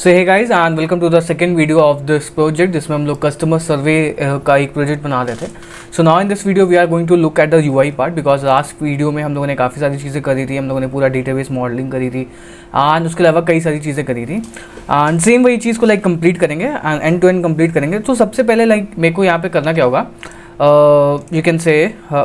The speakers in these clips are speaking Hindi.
So hey guys and welcome to the second video of this project जिसमें हम लोग कस्टमर सर्वे का एक प्रोजेक्ट बना रहे थे। So now in this video we are going to look at the UI part because last video में हम लोगों ने काफ़ी सारी चीज़ें करी थी। हम लोगों ने पूरा डेटाबेस मॉडलिंग करी थी एंड उसके अलावा कई सारी चीज़ें करी थी एंड सेम वही चीज़ को लाइक कंप्लीट करेंगे and end to end complete करेंगे। तो सबसे पहले लाइक मेरे को यहाँ पे करना क्या होगा, यू कैन से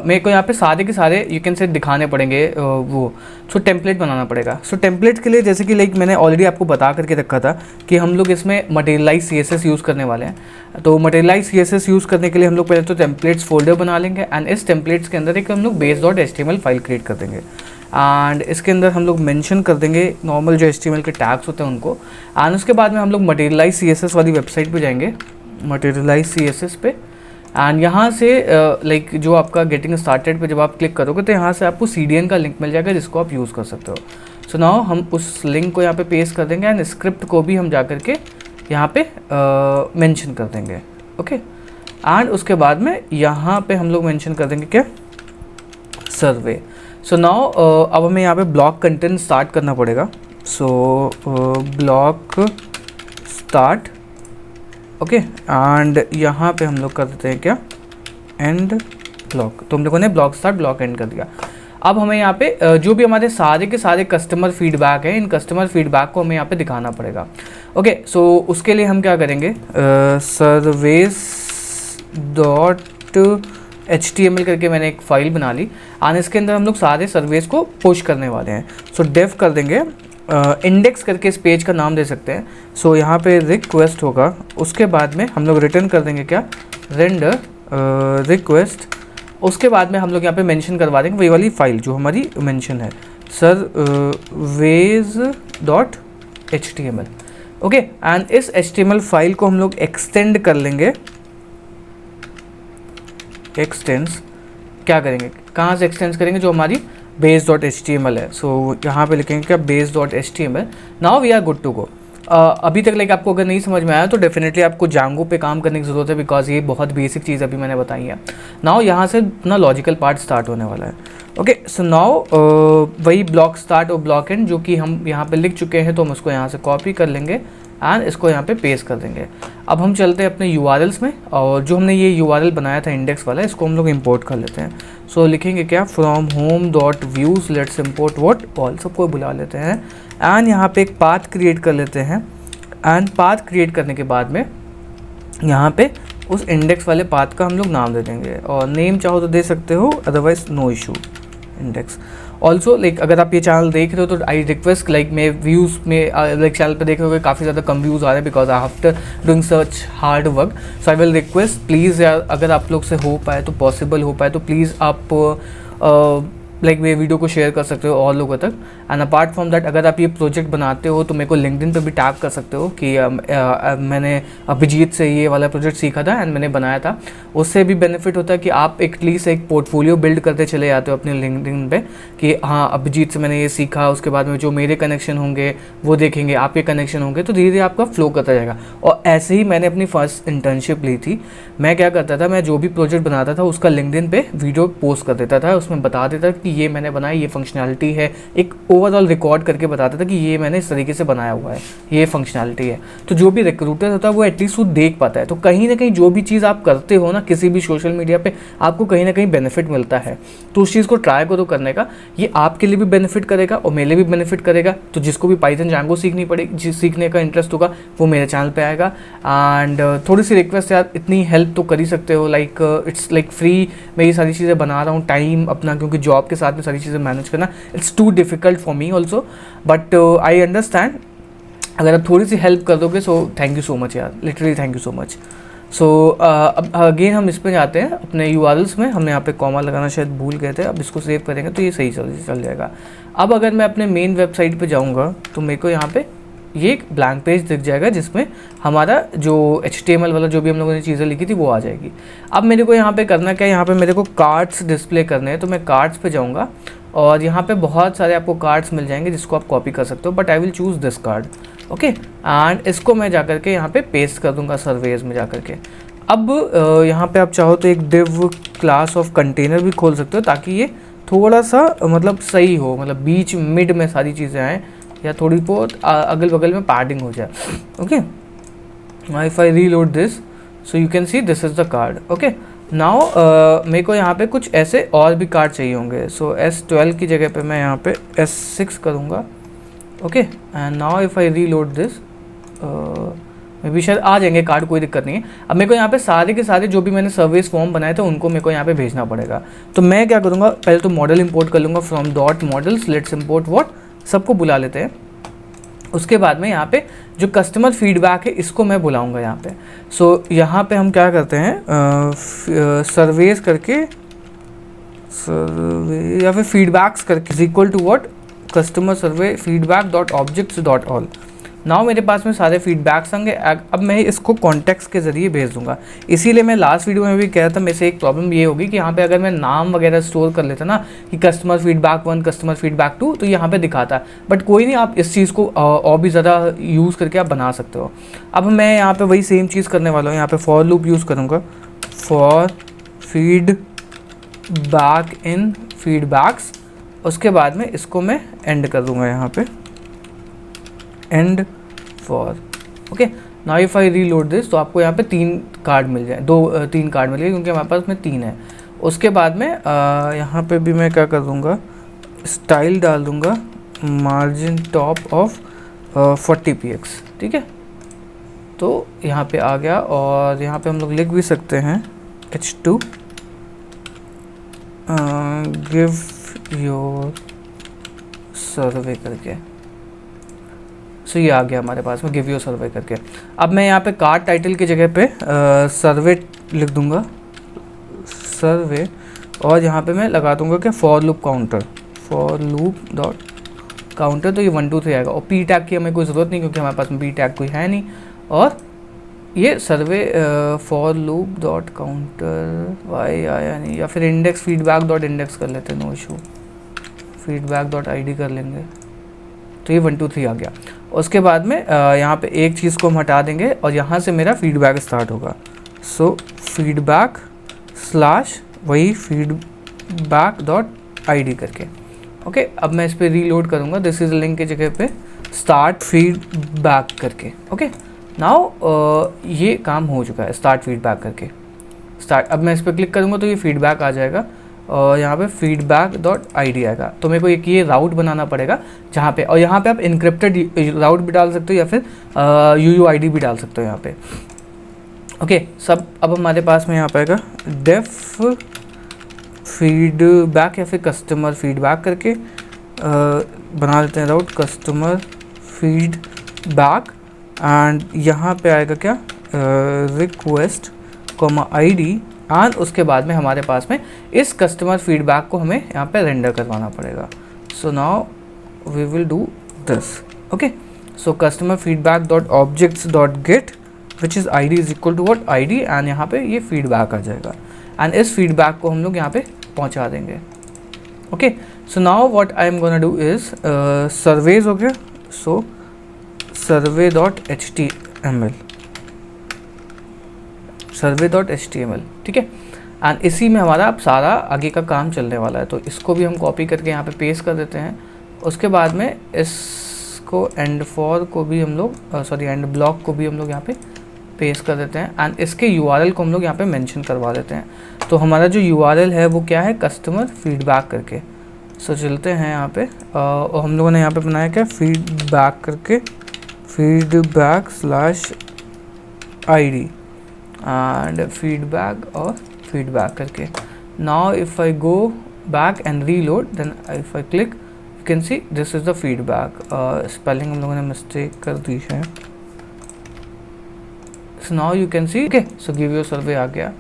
मेरे को यहाँ पे सारे के सारे यू कैन से दिखाने पड़ेंगे सो टेम्पलेट बनाना पड़ेगा। सो टेम्पलेट के लिए जैसे कि लाइक मैंने ऑलरेडी आपको बता करके रखा था कि हम लोग इसमें मटेरियलाइज CSS यूज़ करने वाले हैं। तो मटेरियलाइज CSS यूज़ करने के लिए हम लोग पहले तो टेम्पलेट्स फोल्डर बना लेंगे एंड इस टेम्पलेट्स के अंदर एक हम लोग base.html फाइल क्रिएट कर देंगे एंड इसके अंदर हम लोग मेंशन कर देंगे नॉर्मल जो HTML के टैग्स होते हैं उनको। एंड उसके बाद में हम लोग मटेरियलाइज CSS वाली वेबसाइट पे जाएंगे, मटेरियलाइज CSS पे एंड यहाँ से लाइक जो आपका गेटिंग स्टार्टेड पे जब आप क्लिक करोगे तो यहाँ से आपको CDN का लिंक मिल जाएगा जिसको आप यूज़ कर सकते हो। सो नाउ हम उस लिंक को यहाँ पे पेस्ट कर देंगे एंड स्क्रिप्ट को भी हम जा करके यहाँ पे मेंशन कर देंगे। ओके एंड उसके बाद में यहाँ पे हम लोग मेंशन कर देंगे क्या, सर्वे। सो नाउ अब हमें यहाँ पे ब्लॉक कंटेंट स्टार्ट करना पड़ेगा। So block start, okay and यहाँ पे हम लोग कर देते हैं क्या, एंड ब्लॉक। तो हम लोगों ने ब्लॉक स्टार्ट ब्लॉक एंड कर दिया। अब हमें यहाँ पे जो भी हमारे सारे के सारे कस्टमर फीडबैक हैं, इन कस्टमर फीडबैक को हमें यहाँ पे दिखाना पड़ेगा। ओके सो उसके लिए हम क्या करेंगे, सर्विस डॉट HTML करके मैंने एक फ़ाइल बना ली और इसके अंदर हम लोग सारे सर्विस को पुश करने वाले हैं। सो डेफ कर देंगे, इंडेक्स करके इस पेज का नाम दे सकते हैं। सो यहाँ पे रिक्वेस्ट होगा, उसके बाद में हम लोग रिटर्न कर देंगे क्या, रेंडर रिक्वेस्ट। उसके बाद में हम लोग यहाँ पे मेंशन करवा देंगे वही वाली फाइल जो हमारी मेंशन है, surveys.html। ओके एंड इस HTML फाइल को हम लोग एक्सटेंड कर लेंगे। एक्सटेंड्स क्या करेंगे, कहाँ से एक्सटेंड करेंगे, जो हमारी base.html है। सो यहाँ पे लिखेंगे क्या, base.html। Now we are good to go. अभी तक लाइक आपको अगर नहीं समझ में आया तो डेफिनेटली आपको जांगो पे काम करने की ज़रूरत है बिकॉज ये बहुत बेसिक चीज़ अभी मैंने बताई है। नाउ यहाँ से अपना लॉजिकल पार्ट स्टार्ट होने वाला है। ओके सो नाउ वही ब्लॉक स्टार्ट और ब्लॉक एंड जो कि हम यहाँ पे लिख चुके हैं तो हम उसको यहाँ से कॉपी कर लेंगे एंड इसको यहाँ पे पेस्ट कर देंगे। अब हम चलते हैं अपने URLs में और जो हमने ये URL बनाया था इंडेक्स वाला, इसको हम लोग इंपोर्ट कर लेते हैं। सो लिखेंगे क्या, from home dot views let's import what all, सबको बुला लेते हैं एंड यहाँ पे एक पाथ क्रिएट कर लेते हैं। एंड पाथ क्रिएट करने के बाद में यहाँ पे उस इंडेक्स वाले पाथ का हम लोग नाम दे देंगे और नेम चाहो तो दे सकते हो, otherwise no issue, index. Also like अगर आप ये चैनल देख रहे हो तो आई रिक्वेस्ट लाइक मैं व्यूज़ में लाइक चैनल पे देख रहे हो काफ़ी ज़्यादा कम व्यूज़ आ रहे हैं because after doing such hard work. So I will request please यार, अगर आप लोग से हो पाए तो पॉसिबल हो पाए तो प्लीज़ आप लाइक मेरे वीडियो को शेयर कर सकते हो और लोगों तक। एंड अपार्ट फ्रॉम दैट अगर आप ये प्रोजेक्ट बनाते हो तो मेरे को लिंक्डइन पे भी टैग कर सकते हो कि मैंने अभिजीत से ये वाला प्रोजेक्ट सीखा था एंड मैंने बनाया था। उससे भी बेनिफिट होता है कि आप एटलीस्ट एक पोर्टफोलियो बिल्ड करते चले जाते हो अपने लिंक्डइन पे कि हाँ अभिजीत से मैंने ये सीखा। उसके बाद में जो मेरे कनेक्शन होंगे वो देखेंगे, आपके कनेक्शन होंगे, तो धीरे धीरे आपका फ्लो करता जाएगा। और ऐसे ही मैंने अपनी फर्स्ट इंटर्नशिप ली थी। मैं क्या करता था, मैं जो भी प्रोजेक्ट बनाता था उसका लिंक्डइन पे वीडियो पोस्ट कर देता था, उसमें बता देता था कि ये मैंने बनाया, ये फंक्शनैलिटी है, एक ओवरऑल रिकॉर्ड करके बताता था कि ये मैंने इस तरीके से बनाया हुआ है, ये फंक्शनैलिटी है। तो जो भी रिक्रूटर होता है वो एटलीस्ट वो देख पाता है। तो कहीं ना कहीं जो भी चीज़ आप करते हो ना किसी भी सोशल मीडिया पे, आपको कहीं ना कहीं बेनिफिट मिलता है। तो उस चीज़ को ट्राई करो करने का, ये आपके लिए भी बेनिफिट करेगा और मेरे लिए भी बेनिफिट करेगा। तो जिसको भी पाइथन जांगो सीखनी पड़ेगी, सीखने का इंटरेस्ट होगा वो मेरे चैनल पे आएगा। एंड थोड़ी सी रिक्वेस्ट यार, इतनी हेल्प तो कर ही सकते हो, लाइक इट्स लाइक फ्री मैं ये सारी चीज़ें बना रहा हूँ टाइम अपना, क्योंकि जॉब के साथ में सारी चीज़ें मैनेज करना it's too difficult for me also, but I understand. अगर आप थोड़ी सी हेल्प कर दोगे so thank you so much यार, literally thank you so much. So अब अगेन हम इस पे जाते हैं अपने URLs में, हमने यहाँ पे कॉमा लगाना शायद भूल गए थे, अब इसको सेव करेंगे तो ये सही चल जाएगा। अब अगर मैं अपने मेन वेबसाइट पे जाऊँगा तो मेरे को यहाँ पे ये एक ब्लैंक पेज दिख जाएगा जिसमें हमारा जो HTML वाला जो भी हम लोगों ने चीज़ें लिखी थी वो आ जाएगी। अब मेरे को यहाँ पे करना क्या है, यहाँ पे मेरे को कार्ड्स डिस्प्ले करने हैं, तो मैं कार्ड्स पे जाऊँगा और यहाँ पे बहुत सारे आपको कार्ड्स मिल जाएंगे जिसको आप कॉपी कर सकते हो, but I will choose this card. Okay and इसको मैं जा करके यहाँ पे पेस्ट कर दूँगा सर्वेज में जा करके। अब यहाँ पे आप चाहो तो एक डिव क्लास ऑफ कंटेनर भी खोल सकते हो ताकि ये थोड़ा सा मतलब सही हो, मतलब बीच मिड में सारी चीज़ें आएँ या थोड़ी बहुत अगल बगल में पैडिंग हो जाए। Okay, now if I reload this, so you can see this is the card. Okay, now मेरे को यहाँ पे कुछ ऐसे और भी कार्ड चाहिए होंगे। सो S12 की जगह पे मैं यहाँ पे S6 करूँगा। Okay, and now if I reload this, may be शायद आ जाएंगे कार्ड, कोई दिक्कत नहीं है। अब मेरे को यहाँ पे सारे के सारे जो भी मैंने सर्विस फॉर्म बनाए थे उनको मेरे को यहाँ पे भेजना पड़ेगा। तो मैं क्या करूँगा, पहले तो मॉडल इंपोर्ट कर लूँगा from dot models, let's import what, सबको बुला लेते हैं। उसके बाद में यहाँ पे जो कस्टमर फीडबैक है इसको मैं बुलाऊँगा यहाँ पे। सो यहाँ पे हम क्या करते हैं, सर्वेस करके, सर्वे या फिर फीडबैक्स करके is equal to what, customer survey feedback dot objects dot all. Now मेरे पास में सारे फीडबैक्स होंगे। अब मैं इसको कॉन्टेक्स्ट के ज़रिए भेज दूंगा। इसीलिए मैं लास्ट वीडियो में भी कह रहा था, मेरे से एक प्रॉब्लम ये होगी कि यहाँ पे अगर मैं नाम वगैरह स्टोर कर लेता ना कि कस्टमर फीडबैक 1, कस्टमर फीडबैक 2, तो यहाँ पे दिखाता। बट कोई नहीं, आप इस चीज़ को और भी ज़्यादा यूज़ करके आप बना सकते हो। अब मैं यहाँ पर वही सेम चीज़ करने वाला हूँ। यहाँ पर फॉर लूप यूज़ करूँगा, फॉर फीडबैक इन फीडबैक्स। उसके बाद में इसको मैं एंड कर दूँगा यहाँ पे, and for. Okay, now if I reload this, तो आपको यहाँ पे 3 कार्ड मिल जाए, 3 कार्ड मिल गए क्योंकि हमारे पास में 3 है। उसके बाद में यहाँ पे भी मैं क्या कर दूँगा, स्टाइल डाल दूँगा मार्जिन टॉप ऑफ 40 px। ठीक है, तो यहाँ पे आ गया। और यहाँ पे हम लोग लिख भी सकते हैं H2 गिव योर सर्वे करके। सो ये आ गया हमारे पास में गिव योर सर्वे करके। अब मैं यहाँ पे कार्ड टाइटल की जगह पे सर्वे लिख दूँगा, सर्वे, और यहाँ पे मैं लगा दूँगा कि for loop counter, for loop dot counter. तो ये 1 2 3 आएगा। और पी टैग की हमें कोई ज़रूरत नहीं क्योंकि हमारे पास में पी टैग कोई है नहीं। और ये survey for loop dot counter Y आया नहीं, या फिर इंडेक्स फीडबैक डॉट इंडेक्स कर लेते हैं, no issue, feedback dot ID कर लेंगे। तो ये 1 2 3 आ गया। उसके बाद में यहाँ पे एक चीज़ को हम हटा देंगे और यहाँ से मेरा फीडबैक स्टार्ट होगा। सो फीडबैक स्लैश वही फीडबैक डॉट ID करके। ओके, अब मैं इस पर रीलोड करूँगा, दिस इज लिंक की जगह पे स्टार्ट फीडबैक करके। ओके, नाउ ये काम हो चुका है स्टार्ट फीडबैक करके, स्टार्ट। अब मैं इस पर क्लिक करूँगा तो ये फीडबैक आ जाएगा और यहाँ पे फीडबैक डॉट ID आएगा। तो मेरे को एक ये राउट बनाना पड़ेगा जहाँ पे, और यहाँ पे आप इनक्रिप्टेड राउट भी डाल सकते हो या फिर UUID भी डाल सकते हो यहाँ पे। ओके, सब अब हमारे पास में यहाँ पे आएगा डेफ फीडबैक या फिर कस्टमर फीडबैक करके बना लेते हैं राउट कस्टमर फीडबैक। एंड यहाँ पे आएगा क्या, रिक्वेस्ट ID। एंड उसके बाद में हमारे पास में इस कस्टमर फीडबैक को हमें यहाँ पे रेंडर करवाना पड़ेगा। So now we will do this. Okay, so customer feedback dot objects dot get which is ID is equal to what ID, and यहाँ पे ये फीडबैक आ जाएगा। एंड इस फीडबैक को हम लोग यहाँ पे पहुँचा देंगे। Okay, so now what I am gonna do is surveys हो गया। सो सर्वे डॉट HTML, सर्वे डॉट HTML। ठीक है, एंड इसी में हमारा अब सारा आगे का काम चलने वाला है। तो इसको भी हम कॉपी करके यहाँ पे पेस्ट कर देते हैं। उसके बाद में इसको एंड फॉर को भी हम लोग एंड ब्लॉक को भी हम लोग यहाँ पे पेस्ट कर देते हैं। एंड इसके URL को हम लोग यहाँ पे मेंशन करवा देते हैं। तो हमारा जो URL है वो क्या है, कस्टमर फीडबैक करके। सो चलते हैं यहाँ पे, और हम लोगों ने यहाँ पे बनाया क्या, फीडबैक करके, feedback slash ID and feedback or feedback करके। now if I go back and reload, then if I click you can see this is the feedback। spelling हम लोगों ने mistake कर दी है। so now you can see, okay, so give your survey आ गया,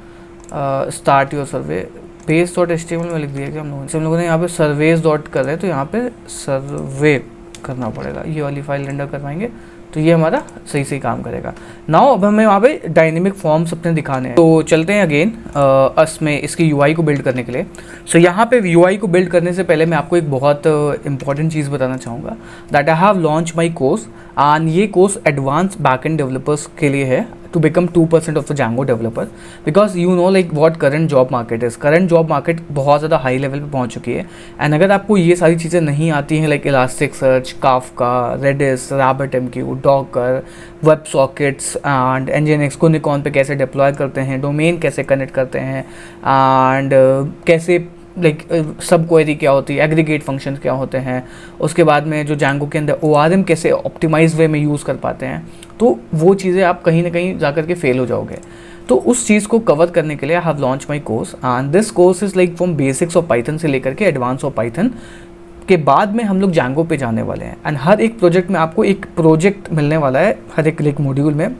start your survey base.html में लिख दिया कि हम लोगों ने यहाँ पे surveys डॉट कर रहे हैं, तो यहाँ पे सर्वे करना पड़ेगा, ये वाली फाइल रेंडर करवाएंगे तो ये हमारा सही सही काम करेगा। नाउ अब हमें वहाँ पे डायनेमिक फॉर्म्स अपने दिखाने हैं। तो चलते हैं अगेन इसमें इसकी UI को बिल्ड करने के लिए। सो यहाँ पे UI को बिल्ड करने से पहले मैं आपको एक बहुत इंपॉर्टेंट चीज़ बताना चाहूँगा, that I have launch my course. And ये कोर्स एडवांस बैकएंड डेवलपर्स के लिए है। to become 2% of the Django developer, because you know like what current job market is. Current job market बहुत ज़्यादा हाई लेवल पे पहुंच चुकी है, एंड अगर आपको ये सारी चीज़ें नहीं आती हैं like elastic search, Kafka, Redis, RabbitMQ, Docker, web sockets and nginx को निकॉन पे कैसे डिप्लॉय करते हैं, डोमेन कैसे कनेक्ट करते हैं, एंड कैसे लाइक सब क्वेरी क्या होती है, एग्रीगेट फंक्शंस क्या होते हैं, उसके बाद में जो Django के अंदर ORM कैसे ऑप्टिमाइज वे में यूज़ कर पाते हैं, तो वो चीज़ें आप कहीं ना कहीं जा कर के फेल हो जाओगे। तो उस चीज़ को कवर करने के लिए I have launch my course, and this course is like from basics of Python से लेकर के एडवांस ऑफ पाइथन के बाद में हम लोग Django पे जाने वाले हैं। एंड हर एक प्रोजेक्ट में आपको एक प्रोजेक्ट मिलने वाला है, हर एक मॉड्यूल में,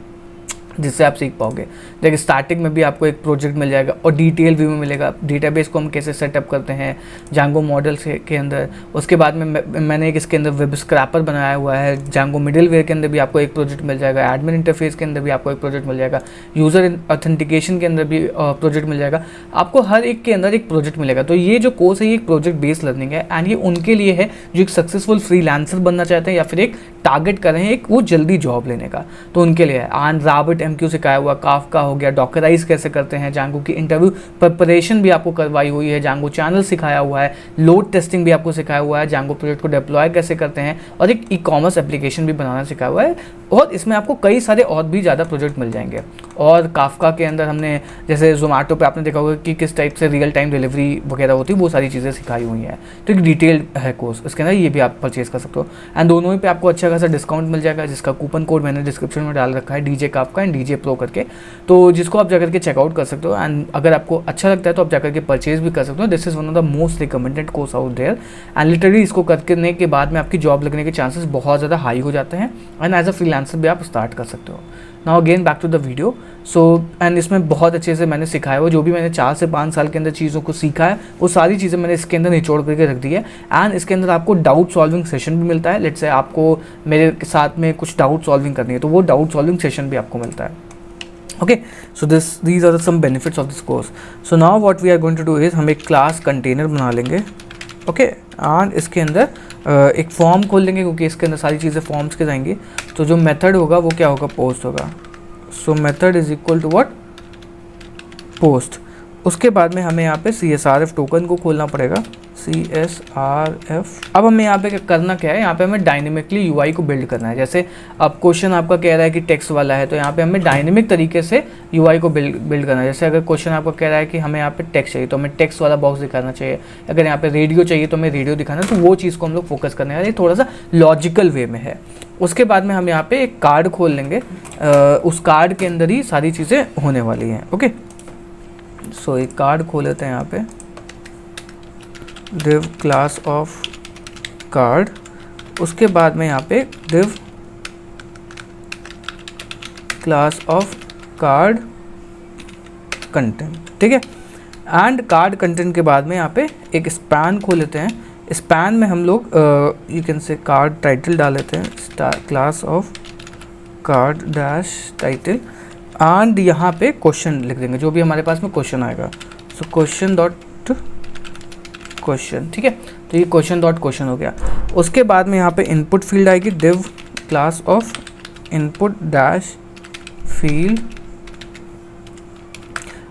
जिससे आप सीख पाओगे। देखिए स्टार्टिंग में भी आपको एक प्रोजेक्ट मिल जाएगा और डिटेल व्यू में मिलेगा, डेटाबेस को हम कैसे सेटअप करते हैं Django मॉडल से के अंदर। उसके बाद में मैंने एक इसके अंदर वेब स्क्रैपर बनाया हुआ है, Django मिडिलवेयर के अंदर भी आपको एक प्रोजेक्ट मिल जाएगा, एडमिन इंटरफेस के अंदर भी आपको एक प्रोजेक्ट मिल जाएगा, यूज़र ऑथेंटिकेशन के अंदर भी प्रोजेक्ट मिल जाएगा, आपको हर एक के अंदर एक प्रोजेक्ट मिलेगा। तो ये जो कोर्स है ये एक प्रोजेक्ट बेस्ड लर्निंग है, एंड ये उनके लिए है जो एक सक्सेसफुल फ्रीलांसर बनना चाहते हैं या फिर एक टारगेट कर रहे हैं एक वो जल्दी जॉब लेने का, तो उनके लिए है। एंड RabbitMQ सिखाया हुआ, काफका हो गया, डॉकराइज कैसे करते हैं, Django की इंटरव्यू प्रिपरेशन भी आपको करवाई हुई है, Django चैनल सिखाया हुआ है, लोड टेस्टिंग भी आपको सिखाया हुआ है, Django प्रोजेक्ट को डिप्लॉय कैसे करते हैं, और एक ई-कॉमर्स एप्लीकेशन भी बनाना सिखाया हुआ है, और इसमें आपको कई सारे और भी ज़्यादा प्रोजेक्ट मिल जाएंगे। और काफका के अंदर हमने जैसे जोमेटो पे आपने देखा होगा कि किस टाइप से रियल टाइम डिलीवरी वगैरह होती है, वो सारी चीज़ें सिखाई हुई हैं। तो एक डिटेल्ड है कोर्स, इसके अंदर ये भी आप परचेज कर सकते हो, एंड दोनों ही पे आपको अच्छा खासा डिस्काउंट मिल जाएगा, जिसका कूपन कोड मैंने डिस्क्रिप्शन में डाल रखा है, DJ Kafka and DJ Pro करके, तो जिसको आप जाकर के चेकआउट कर सकते हो। एंड अगर आपको अच्छा लगता है तो आप जाकर के परचेज भी कर सकते हो। This is one of the most recommended course out there, and literally इसको करने के बाद में आपकी जॉब लगने के चांसेस बहुत ज़्यादा हाई हो जाते हैं, एंड एज अ फ्रीलांसर भी आप स्टार्ट कर सकते हो। Now again back to the video. So and इसमें बहुत अच्छे से मैंने सिखाया हुआ, जो भी मैंने 4 से 5 साल के अंदर चीज़ों को सीखा है वो सारी चीज़ें मैंने इसके अंदर निचोड़ करके रख दी है। एंड इसके अंदर आपको डाउट सॉल्विंग सेशन भी मिलता है। लेट्स से आपको मेरे साथ में कुछ डाउट सॉल्विंग करनी है तो वो डाउट सॉल्विंग सेशन भी आपको मिलता है। Okay, so these are some benefits of this course. So now what we are going to do is हम एक क्लास कंटेनर बना लेंगे। ओके, एंड इसके अंदर एक फॉर्म खोल लेंगे, क्योंकि इसके अंदर सारी चीज़ें फॉर्म्स के जाएंगी। तो जो मेथड होगा वो क्या होगा, पोस्ट होगा। So method is equal to what, post. उसके बाद में हमें यहाँ पे CSRF टोकन को खोलना पड़ेगा, CSRF। अब हमें यहाँ पे करना क्या है, यहाँ पे हमें डायनेमिकली UI को बिल्ड करना है। जैसे अब क्वेश्चन आपका कह रहा है कि टेक्स्ट वाला है, तो यहाँ पे हमें डायनेमिक तरीके से UI को बिल्ड करना है। जैसे अगर क्वेश्चन आपका कह रहा है कि हमें यहाँ पे टेक्स्ट चाहिए तो हमें टेक्स्ट वाला बॉक्स दिखाना चाहिए, अगर यहाँ पे रेडियो चाहिए तो हमें रेडियो दिखाना है, तो वो चीज़ को हम लोग फोकस करने वाले, थोड़ा सा लॉजिकल वे में है। उसके बाद में हम यहाँ पे एक कार्ड खोल लेंगे, उस कार्ड के अंदर ही सारी चीज़ें होने वाली हैं। ओके, सो एक कार्ड खोल लेते हैं यहाँ पे, div क्लास ऑफ कार्ड। उसके बाद में यहाँ पे div class of card content, ठीक है। एंड कार्ड कंटेंट के बाद में यहाँ पे एक स्पैन खोल लेते हैं। स्पैन में हम लोग यू कैन से कार्ड टाइटल डाल लेते हैं, class of card dash title, and यहाँ पे क्वेश्चन लिख देंगे, जो भी हमारे पास में क्वेश्चन आएगा। सो क्वेश्चन डॉट क्वेश्चन, ठीक है। तो ये क्वेश्चन डॉट क्वेश्चन हो गया। उसके बाद में यहाँ पे इनपुट फील्ड आएगी, div class of input dash field.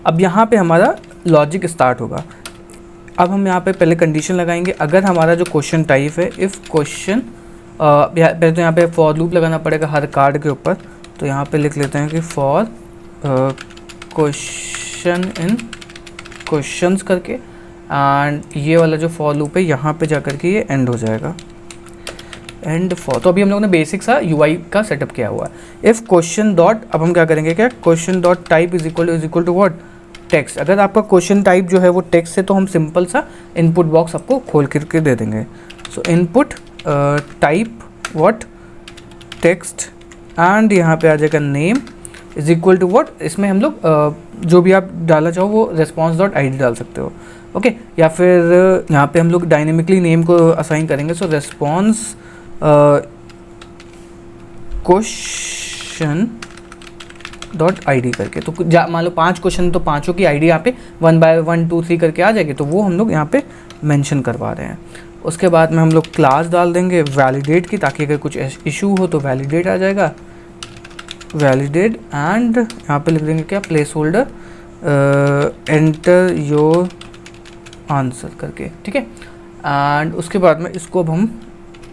अब यहाँ पे हमारा लॉजिक स्टार्ट होगा। अब हम यहाँ पे पहले कंडीशन लगाएंगे, अगर हमारा जो क्वेश्चन टाइप है इफ़ क्वेश्चन, पहले तो यहाँ पे फॉर लूप लगाना पड़ेगा हर कार्ड के ऊपर। तो यहाँ पे लिख लेते हैं कि फॉर क्वेश्चन इन क्वेश्चंस करके, एंड ये वाला जो फॉर लूप है यहाँ पे जाकर के ये एंड हो जाएगा, एंड फॉर। तो अभी हम लोगों ने बेसिक सा UI का सेटअप किया हुआ है। इफ़ क्वेश्चन डॉट, अब हम क्या करेंगे, क्या question dot type is equal to what, text. अगर आपका क्वेश्चन टाइप जो है वो टेक्स्ट है तो हम सिंपल सा इनपुट बॉक्स आपको खोल करके दे देंगे। So input type what, text, and यहाँ पे आ जाएगा name is equal to what. इसमें हम लोग जो भी आप डालना चाहो वो response डॉट ID डाल सकते हो। ओके, या फिर यहाँ पे हम लोग डायनेमिकली नेम को असाइन करेंगे। सो response क्वेश्चन डॉट ID करके, तो मान लो 5 क्वेश्चन, तो 5 की ID यहाँ पे 1 by 1 2 3 करके आ जाएगी, तो वो हम लोग यहाँ पे मेंशन करवा रहे हैं। उसके बाद में हम लोग क्लास डाल देंगे वैलिडेट की, ताकि अगर कुछ इशू हो तो वैलिडेट आ जाएगा। वैलिडेट एंड यहाँ पे लिख देंगे क्या, place holder enter your answer करके, ठीक है। एंड उसके बाद में इसको अब हम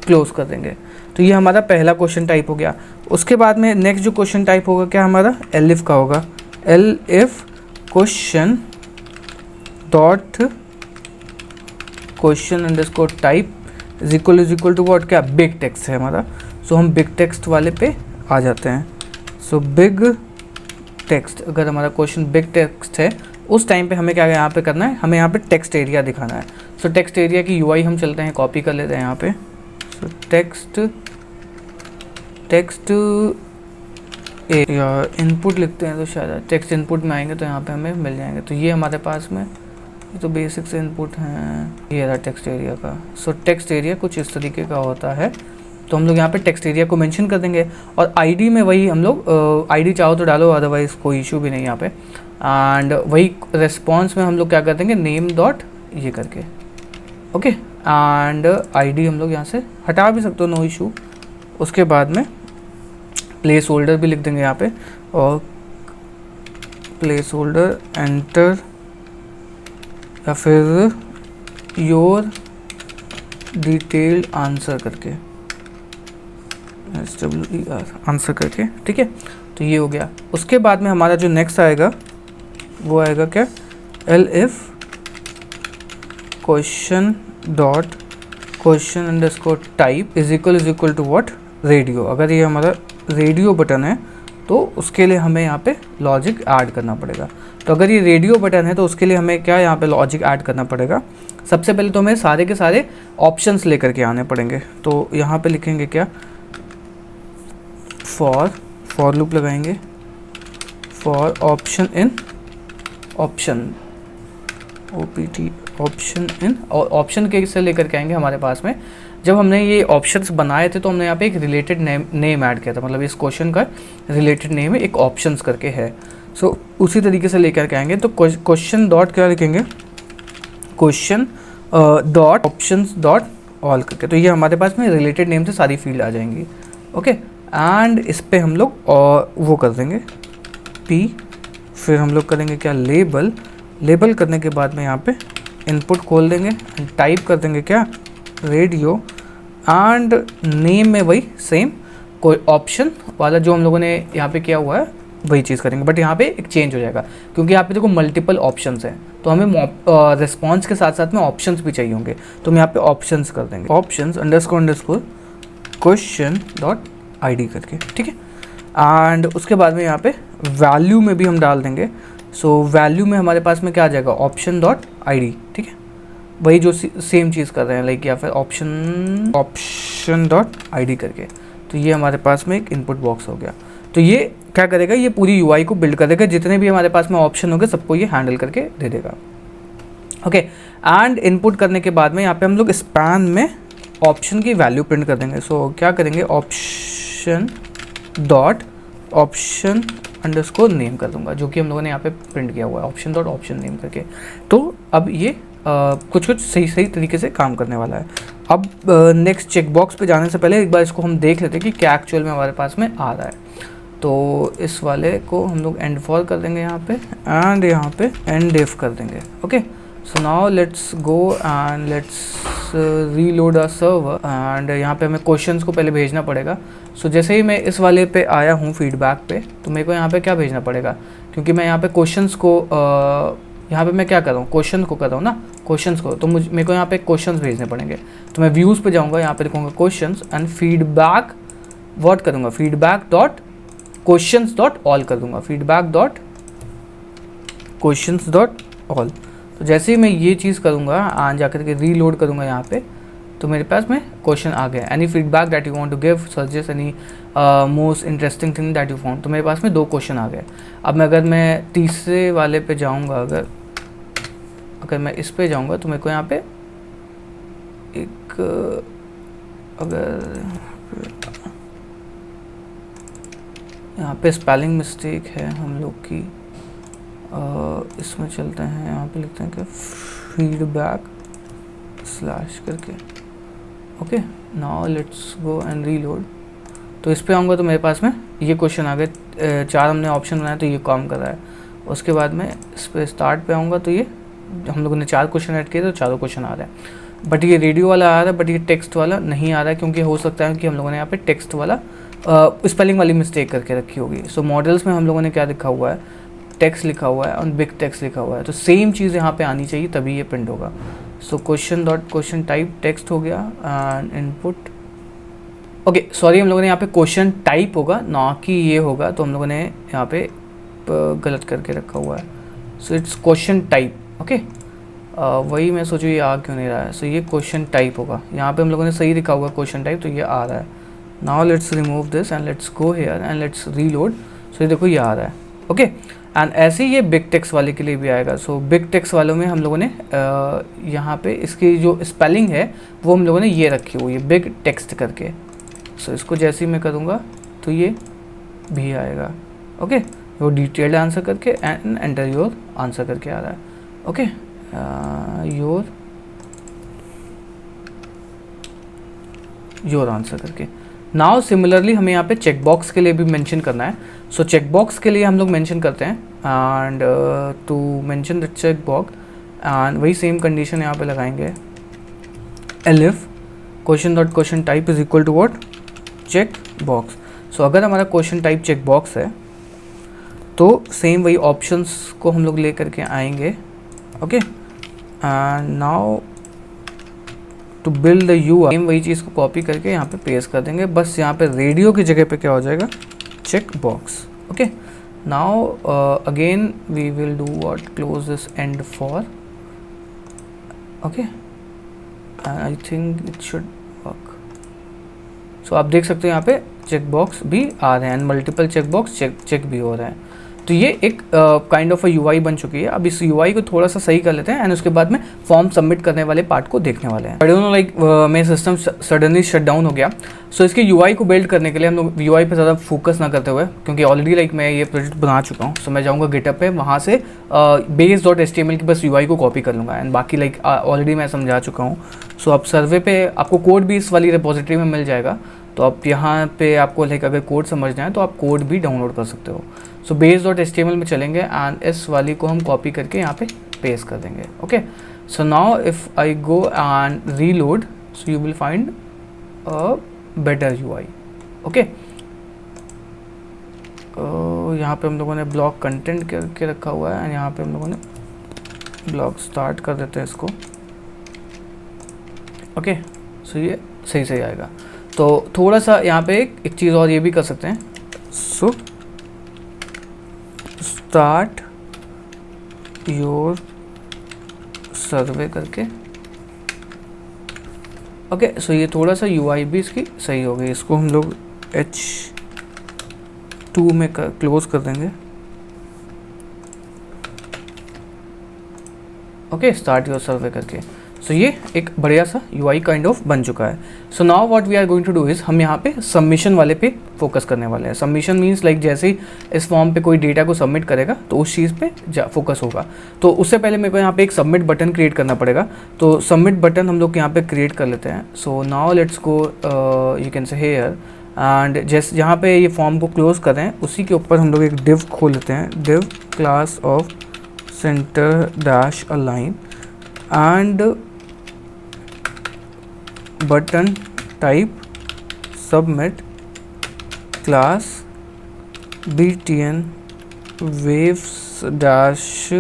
क्लोज कर देंगे। तो ये हमारा पहला क्वेश्चन टाइप हो गया। उसके बाद में नेक्स्ट जो क्वेश्चन टाइप होगा क्या हमारा, एलिफ का होगा। Elif question dot question underscore type is equal to what, क्या बिग टेक्स्ट है हमारा। सो हम बिग टेक्स्ट वाले पे आ जाते हैं। सो बिग टेक्स्ट, अगर हमारा क्वेश्चन बिग टेक्स्ट है उस टाइम पे हमें क्या यहाँ पे करना है, हमें यहाँ पे टेक्स्ट एरिया दिखाना है। सो टेक्स्ट एरिया की यूआई हम चलते हैं, कॉपी कर लेते हैं यहाँ पे। सो टेक्स्ट या इनपुट लिखते हैं तो शायद टेक्स्ट इनपुट में आएंगे तो यहाँ पे हमें मिल जाएंगे। तो ये हमारे पास में ये तो बेसिक से इनपुट हैं, ये रहा टेक्स्ट एरिया का। सो टेक्स्ट एरिया कुछ इस तरीके का होता है। तो हम लोग यहाँ पे टेक्स्ट एरिया को मेंशन कर देंगे और आईडी में वही हम लोग आईडी चाहो तो डालो, अदरवाइज कोई इशू भी नहीं यहाँ पे। एंड वही रेस्पॉन्स में हम लोग क्या कर देंगे, नेम डॉट ये करके, ओके। एंड आईडी हम लोग यहाँ से हटा भी सकते हो, नो इशू। उसके बाद में प्लेस होल्डर भी लिख देंगे यहाँ पे, और प्लेस होल्डर एंटर या फिर योर डिटेल्ड आंसर करके, SWER आंसर करके, ठीक है। तो ये हो गया। उसके बाद में हमारा जो नेक्स्ट आएगा वो आएगा क्या, elif question dot question underscore type is equal to what, radio. अगर ये हमारा रेडियो बटन है तो उसके लिए हमें यहाँ पे लॉजिक ऐड करना पड़ेगा। तो अगर ये रेडियो बटन है तो उसके लिए हमें क्या यहाँ पे लॉजिक ऐड करना पड़ेगा। सबसे पहले तो हमें सारे के सारे ऑप्शंस लेकर के आने पड़ेंगे। तो यहाँ पे लिखेंगे क्या, फॉर लूप लगाएंगे, for option in option, OPT option in, और ऑप्शन के से लेकर के आएंगे हमारे पास में। जब हमने ये ऑप्शंस बनाए थे तो हमने यहाँ पे एक रिलेटेड नेम ऐड किया था, मतलब इस क्वेश्चन का रिलेटेड नेम एक ऑप्शंस करके है। सो उसी तरीके से लेकर के आएंगे। तो क्वेश्चन डॉट क्या लिखेंगे, question dot options dot all करके। तो ये हमारे पास में रिलेटेड नेम से सारी फील्ड आ जाएंगी, ओके। एंड इस पे हम लोग और वो कर देंगे P, फिर हम लोग करेंगे क्या, लेबल करने के बाद में यहाँ पे इनपुट खोल देंगे एंड टाइप कर देंगे क्या, रेडियो। एंड नेम में वही सेम कोई ऑप्शन वाला जो हम लोगों ने यहाँ पे किया हुआ है वही चीज़ करेंगे, बट यहाँ पे एक चेंज हो जाएगा क्योंकि यहाँ पे देखो मल्टीपल ऑप्शंस हैं, तो हमें रिस्पॉन्स के साथ साथ में ऑप्शंस भी चाहिए होंगे। तो हम यहाँ पे ऑप्शंस कर देंगे, options underscore question dot ID करके, ठीक है। एंड उसके बाद में यहाँ पे वैल्यू में भी हम डाल देंगे। सो वैल्यू में हमारे पास में क्या आ जाएगा, ऑप्शन डॉट ID, ठीक है। वही जो सेम चीज़ कर रहे हैं लाइक, या फिर ऑप्शन डॉट ID करके। तो ये हमारे पास में एक इनपुट बॉक्स हो गया। तो ये क्या करेगा, ये पूरी UI को बिल्ड करेगा, जितने भी हमारे पास में ऑप्शन होंगे सबको ये हैंडल करके दे देगा, ओके। एंड इनपुट करने के बाद में यहाँ पे हम लोग स्पैन में ऑप्शन की वैल्यू प्रिंट कर देंगे। सो क्या करेंगे, option dot option underscore name कर दूंगा, जो कि हम लोगों ने यहाँ पे प्रिंट किया हुआ है, ऑप्शन डॉट ऑप्शन नेम करके। तो अब ये कुछ सही तरीके से काम करने वाला है। अब नेक्स्ट चेकबॉक्स पे जाने से पहले एक बार इसको हम देख लेते हैं कि क्या एक्चुअल में हमारे पास में आ रहा है। तो इस वाले को हम लोग एंड फॉर कर देंगे यहाँ पे, एंड यहाँ पे एंड इफ कर देंगे, okay. So now let's go and let's reload a server. And यहाँ पे हमें क्वेश्चंस को पहले भेजना पड़ेगा। सो जैसे ही मैं इस वाले पे आया हूँ फीडबैक पे, तो मेरे को यहाँ पे क्या भेजना पड़ेगा, क्योंकि मैं यहाँ पे क्वेश्चंस को यहाँ पे मैं क्या कर रहा हूँ, क्वेश्चन को कर रहा हूँ ना, क्वेश्चंस को। तो मेरे को यहाँ पे क्वेश्चंस भेजने पड़ेंगे। तो मैं व्यूज़ पे जाऊँगा, यहाँ पे लिखूँगा क्वेश्चंस एंड फीडबैक व्हाट करूँगा, feedback dot questions dot all कर दूँगा, feedback dot questions dot all. तो जैसे ही मैं ये चीज़ करूँगा, आज जाकर के रीलोड करूँगा यहाँ पे, तो मेरे पास में क्वेश्चन आ गया, any feedback that you want to give, suggest any most interesting thing that you found. तो मेरे पास में 2 क्वेश्चन आ गए। अब मैं अगर मैं तीसरे वाले पे जाऊँगा, अगर मैं इस पे जाऊँगा तो मेरे को यहाँ पे एक अगर यहाँ पे स्पेलिंग मिस्टेक है हम लोग की, इसमें चलते हैं, यहाँ पे लिखते हैं कि फीडबैक स्लैश करके, okay. Now let's go and reload. तो इस पे आऊँगा तो मेरे पास में ये क्वेश्चन आ गए, 4 हमने ऑप्शन बनाया तो ये काम कर रहा है। उसके बाद में इस पर स्टार्ट पे आऊँगा तो ये हम लोगों ने 4 क्वेश्चन ऐड किए तो चारों क्वेश्चन आ रहे हैं। बट ये रेडियो वाला आ रहा है, बट ये टेक्स्ट वाला नहीं आ रहा है, क्योंकि हो सकता है कि हम लोगों ने यहाँ पे टेक्स्ट वाला स्पेलिंग वाली मिस्टेक करके रखी होगी। सो मॉडल्स में हम लोगों ने क्या लिखा हुआ है, टेक्स्ट लिखा हुआ है और बिग टेक्स्ट लिखा हुआ है, तो सेम चीज़ यहाँ पे आनी चाहिए तभी ये प्रिंट होगा। So question dot question type text हो गया एंड इनपुट, ओके सॉरी हम लोगों ने यहाँ पे क्वेश्चन टाइप होगा ना कि ये होगा, तो हम लोगों ने यहाँ पे गलत करके रखा हुआ है। So it's question type, okay वही मैं सोचूँ ये आ क्यों नहीं रहा है। सो ये क्वेश्चन टाइप होगा, यहाँ पे हम लोगों ने सही लिखा हुआ क्वेश्चन टाइप, तो ये आ रहा है। Now let's remove this and let's go here and let's reload. So ये देखो ये आ रहा है, ओके एंड ऐसे ही ये बिग टेक्स्ट वाले के लिए भी आएगा। सो बिग टेक्स्ट वालों में हम लोगों ने यहाँ पे इसकी जो स्पेलिंग है वो हम लोगों ने ये रखी हुई है बिग टेक्स्ट करके। सो इसको जैसे ही मैं करूँगा तो ये भी आएगा, ओके वो डिटेल्ड आंसर करके एंड एंटर योर आंसर करके आ रहा है, ओके योर आंसर करके। नाउ सिमिलरली हमें यहाँ पे चेक बॉक्स के लिए भी मेंशन करना है। सो चेक बॉक्स के लिए हम लोग मेंशन करते हैं and to mention the check box and वही सेम कंडीशन यहाँ पे लगाएंगे, elif question dot question type is equal to what, check box. So अगर हमारा क्वेश्चन टाइप चेक बॉक्स है तो सेम वही ऑप्शंस को हम लोग ले करके आएंगे, okay and now to build the UI वही चीज़ को कॉपी करके यहाँ पे पेस्ट कर देंगे। बस यहाँ पे रेडियो की जगह पे क्या हो जाएगा, check box, okay now again we will do what, close this and for, okay I think it should work. So आप देख सकते हो यहाँ पे चेक बॉक्स भी आ रहे हैं and multiple check box check भी हो रहे हैं। तो ये एक काइंड ऑफ अ यूआई बन चुकी है। अब इस यूआई को थोड़ा सा सही कर लेते हैं एंड उसके बाद में फॉर्म सबमिट करने वाले पार्ट को देखने वाले हैं। आई डोंट नो लाइक मेरा सिस्टम सडनली शट डाउन हो गया। सो इसके यूआई को बिल्ड करने के लिए हम लोग यूआई पे ज़्यादा फोकस ना करते हुए, क्योंकि ऑलरेडी लाइक मैं ये प्रोजेक्ट बना चुका हूँ। सो मैं जाऊँगा गिटहब पे, वहाँ से base.html की बस यूआई को कॉपी कर लूँगा एंड बाकी लाइक ऑलरेडी मैं समझा चुका हूँ। सो अब सर्वे पे आपको कोड भी इस वाली रिपोजिटरी में मिल जाएगा, तो आप यहाँ पे आपको लाइक अगर कोड समझना है तो आप कोड भी डाउनलोड कर सकते हो। सो base.html में चलेंगे एंड इस वाली को हम कॉपी करके यहाँ पे पेस्ट कर देंगे, okay. So now if I go and reload, so you will find a better UI, okay. यहाँ पे हम लोगों ने ब्लॉग कंटेंट करके रखा हुआ है एंड यहाँ पे हम लोगों ने ब्लॉग स्टार्ट कर देते हैं इसको, ओके। सो ये सही आएगा। तो थोड़ा सा यहाँ पे एक चीज़ और ये भी कर सकते हैं। सो स्टार्ट योर सर्वे करके, ओके। सो ये थोड़ा सा यूआई भी इसकी सही हो गई। इसको हम लोग H2 में क्लोज कर देंगे, ओके स्टार्ट योर सर्वे करके। सो ये एक बढ़िया सा यूआई काइंड ऑफ बन चुका है। So now what we are going to do is हम यहाँ पे सबमिशन वाले पे फोकस करने वाले हैं। सबमिशन मीन्स लाइक जैसे ही इस फॉर्म पे कोई डेटा को सबमिट करेगा तो उस चीज़ पे फोकस होगा। तो उससे पहले मेरे को यहाँ पे एक सबमिट बटन क्रिएट करना पड़ेगा। तो सबमिट बटन हम लोग यहाँ पे क्रिएट कर लेते हैं। So now let's go, you can see here and जैसे जहाँ पे ये फॉर्म को क्लोज कर रहे हैं उसी के ऊपर हम लोग एक डिव खोल लेते हैं, div class of centre dash align and button type submit class btn waves dash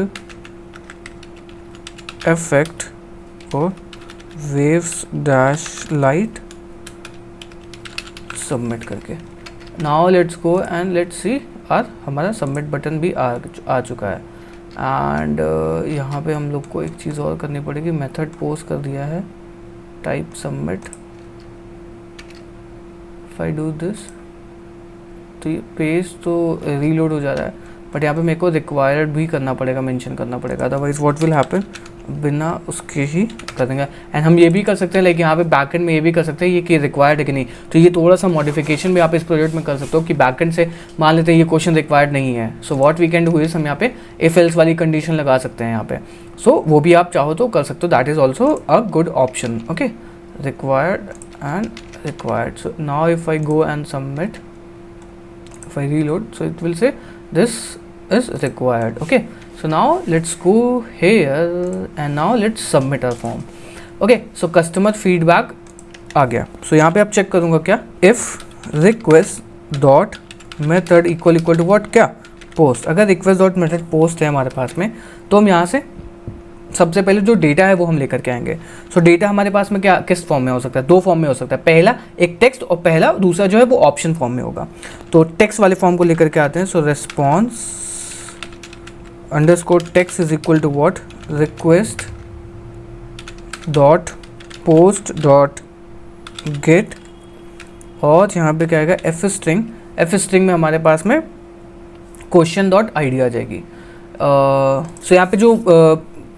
effect और waves dash light सबमिट करके। Now let's go and let's see और हमारा सबमिट बटन भी आ चुका है। एंड यहाँ पे हम लोग को एक चीज़ और करनी पड़ेगी, मेथड पोस्ट कर दिया है type submit. If I do this तो ये पेज तो रीलोड हो जा रहा है, बट यहाँ पे मेरे को रिक्वायर्ड भी करना पड़ेगा, मेंशन करना पड़ेगा, अदरवाइज व्हाट विल हैपन, बिना उसके ही कर देंगे। एंड हम ये भी कर सकते हैं लाइक यहाँ पे बैकएंड में ये भी कर सकते हैं ये कि रिक्वायर्ड है कि नहीं। तो ये थोड़ा सा मॉडिफिकेशन भी आप इस प्रोजेक्ट में कर सकते हो कि बैकएंड से मान लेते हैं ये क्वेश्चन रिक्वायर्ड नहीं है। So what we can do is हम यहाँ पे इफ एल्स वाली कंडीशन लगा सकते हैं यहाँ पे। सो वो भी आप चाहो तो कर सकते हो, that is also a good option, okay. Required and required. So now if I go and submit if I reload, so it will say this is required. Okay, so now let's go here and now let's submit our form. Okay, so customer feedback आ गया. So यहाँ पे आप चेक करूँगा क्या, if request dot method equal to what, क्या post. अगर request dot method post है हमारे पास में, तो हम यहाँ से सबसे पहले जो डेटा है वो हम लेकर के आएंगे. सो डेटा हमारे पास में क्या किस फॉर्म में हो सकता है, दो फॉर्म में हो सकता है. पहला एक टेक्स्ट और पहला दूसरा जो है वो ऑप्शन फॉर्म में होगा. तो टेक्स्ट वाले फॉर्म को लेकर के आते हैं. So response underscore text is equal to what, request dot post dot get, और यहाँ पे क्या आएगा एफ स्ट्रिंग. एफ स्ट्रिंग में हमारे पास में क्वेश्चन डॉट आईडी आ जाएगी. सो यहाँ पे जो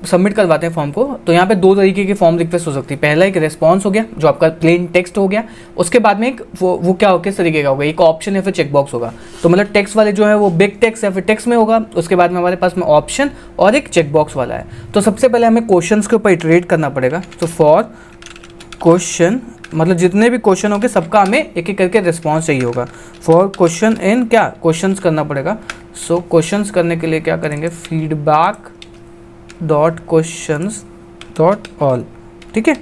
सबमिट करवाते हैं फॉर्म को, तो यहाँ पे दो तरीके की फॉर्म रिक्वेस्ट हो सकती है. पहला एक रेस्पॉन्स हो गया जो आपका प्लेन टेक्स्ट हो गया, उसके बाद में एक वो क्या हो, किस तरीके का होगा, एक ऑप्शन या फिर चेकबॉक्स होगा. तो मतलब टेक्स्ट वाले जो है वो बिग टेक्स्ट या फिर टेक्स्ट में होगा, उसके बाद में हमारे पास में ऑप्शन और एक चेकबॉक्स वाला है. तो सबसे पहले हमें क्वेश्चन के ऊपर इटरेट करना पड़ेगा. तो फॉर क्वेश्चन मतलब जितने भी क्वेश्चन होंगे सबका हमें एक एक करके रिस्पॉन्स चाहिए होगा. फॉर क्वेश्चन इन क्या क्वेश्चंस करना पड़ेगा. सो क्वेश्चंस करने के लिए क्या करेंगे, feedback dot questions dot all. ठीक है,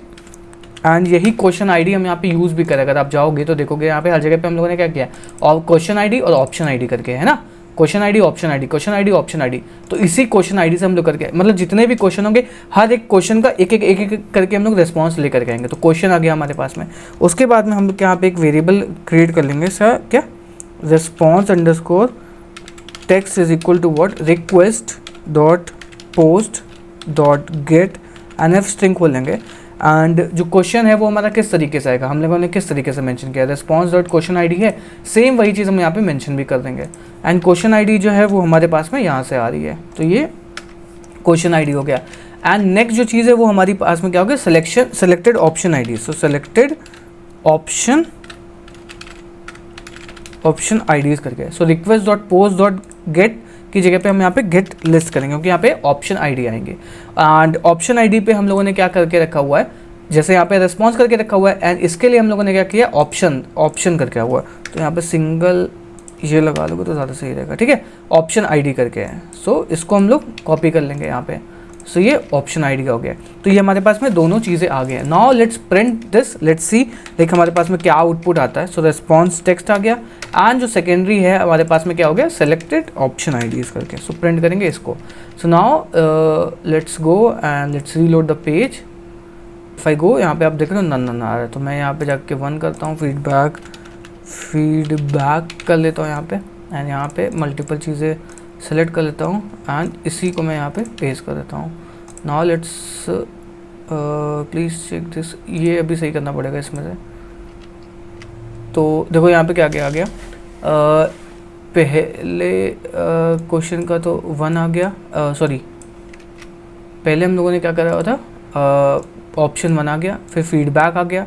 एंड यही क्वेश्चन आईडी हम यहाँ पे यूज़ भी करें. अगर आप जाओगे तो देखोगे यहाँ पे हर जगह पे हम लोगों ने क्या किया, और क्वेश्चन आईडी और ऑप्शन आईडी करके, है ना, question ID option ID, question ID option ID. तो इसी क्वेश्चन आईडी से हम लोग करके मतलब जितने भी क्वेश्चन होंगे हर एक क्वेश्चन का एक एक करके हम लोग रिस्पॉन्स लेकर के आएंगे. तो क्वेश्चन आ गया हमारे पास में. उसके बाद में हम लोग यहाँ पे एक वेरिएबल क्रिएट कर लेंगे सर, क्या response underscore text is equal to what, request dot post dot get an F string खोल लेंगे. एंड जो क्वेश्चन है वो हमारा किस तरीके से आएगा, हम लोगों ने किस तरीके से मेंशन किया, रिस्पॉन्स डॉट क्वेश्चन आईडी है, सेम वही चीज़ हम यहाँ पे मेंशन भी कर देंगे. एंड क्वेश्चन आईडी जो है वो हमारे पास में यहाँ से आ रही है, तो ये क्वेश्चन आईडी हो गया. एंड नेक्स्ट जो चीज़ है वो हमारे पास में क्या हो गया, सेलेक्टेड ऑप्शन आईडी. सो सेलेक्टेड ऑप्शन आईडीज करके. So request dot post dot gate की जगह पे हम यहाँ पे गेट लिस्ट करेंगे क्योंकि यहाँ पे ऑप्शन आईडी आएंगे. एंड ऑप्शन आईडी पे हम लोगों ने क्या करके रखा हुआ है, जैसे यहाँ पे रिस्पॉन्स करके रखा हुआ है, एंड इसके लिए हम लोगों ने क्या किया, ऑप्शन करके हुआ है. तो यहाँ पे सिंगल ये लगा लोगे तो ज़्यादा सही रहेगा. ठीक है, ऑप्शन आईडी करके है. सो इसको हम लोग कॉपी कर लेंगे यहाँ पे. सो ये ऑप्शन आईडी का हो गया. तो ये हमारे पास में दोनों चीज़ें आ गई हैं. Now let's print this, let's see देख हमारे पास में क्या आउटपुट आता है. सो रिस्पॉन्स टेक्स्ट आ गया एंड जो सेकेंडरी है हमारे पास में क्या हो गया, सेलेक्टेड ऑप्शन आईडीज करके. सो प्रिंट करेंगे इसको. So now let's go and let's reload the page. If I go, यहाँ पे आप देख रहे हो नन आ रहा है, तो मैं यहाँ पे जाके 1 करता हूँ, फीडबैक कर लेता हूँ यहाँ पे. एंड यहाँ पे मल्टीपल चीज़ें सेलेक्ट कर लेता हूँ एंड इसी को मैं यहाँ पे पेस्ट कर देता हूँ. Now let's please check this, ये अभी सही करना पड़ेगा इसमें से. तो देखो यहाँ पे क्या क्या आ गया, पहले क्वेश्चन का तो 1 आ गया, सॉरी पहले हम लोगों ने क्या करा हुआ था, ऑप्शन 1 आ गया, फिर फीडबैक आ गया,